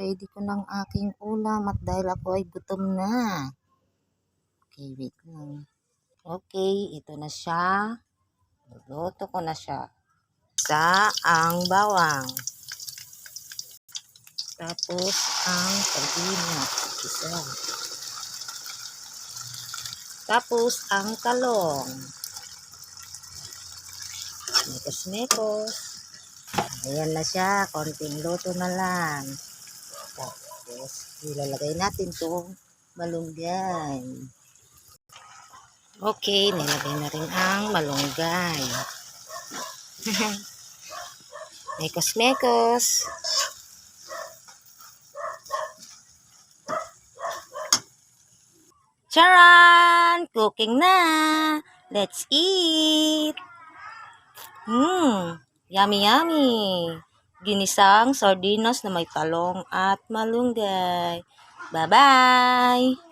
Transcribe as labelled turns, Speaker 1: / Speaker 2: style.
Speaker 1: ready ko ng aking ulam at dahil ako ay gutom na. Okay, wait lang. Okay, ito na siya. Luluto ko na siya. Ang bawang. Tapos ang sardinas. Isa. Tapos ang talong. Mekos-mekos. Ayan na siya. Konting luto na lang. Tapos ilalagay natin itong malunggay. Okay, nilagay na rin ang malunggay. Mekos-mekos. Charan! Cooking na! Let's eat! Yummy yummy! Ginisang sardinas na may talong at malunggay. Bye-bye!